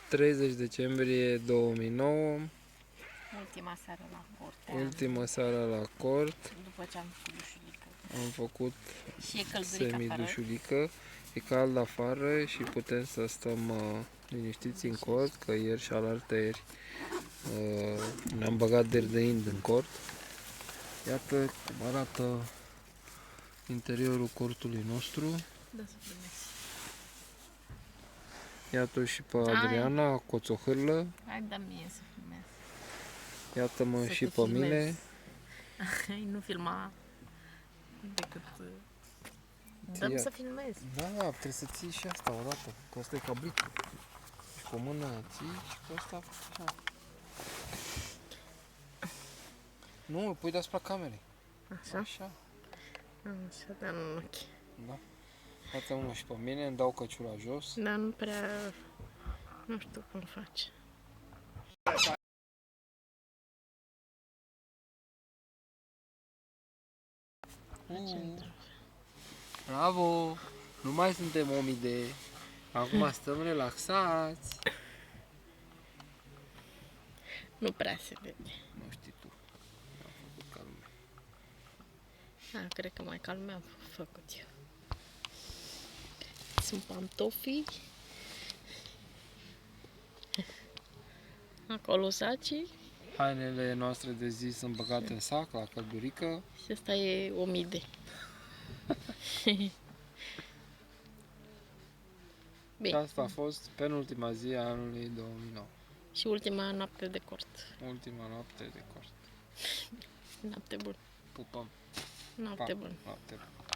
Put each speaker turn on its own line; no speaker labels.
30 decembrie 2009.
Ultima seară la cort.
Ultima seară la cort.
După ce am făcut dușulică.
Am făcut
Și e căldurică afară.
semi-dușulică. E cald afară și putem să stăm liniștiți în cort, că ieri și alaltăieri ne-am băgat derdăind în cort. Iată cum arată interiorul cortului nostru.
Da, să primesc.
Iată și pe Adriana, coțohârlă.
Hai, da mie să filmez.
Iată-mă
Să
și
te
pe
filmez.
mine.
Hai, nu filma decât... Dă-mi să filmez.
Da, trebuie să ții și asta odată, că asta e cabritul. Și cu o mână ții și cu asta așa. Nu, îl pui deasupra camerei.
Așa?
Așa.
Așa, dar nu în ochi.
Da. Iată-mă și pe mine, îmi dau căciula jos.
Dar nu prea... Nu știu cum faci.
Bravo! Nu mai suntem omide. Acum stăm relaxați.
Nu prea se vede.
Nu știi tu. Am făcut ca lumea.
Da, cred că mai calm am făcut eu. Sunt pantofii. Acolo sacii.
Hainele noastre de zi sunt băgate în sac la căldurică.
Și asta e omide.
Și
Bine.
asta a fost penultima zi a anului 2009.
Și ultima noapte de cort.
Ultima noapte de cort.
Noapte bună.
Pupăm.
Noapte bună.
Noapte bună.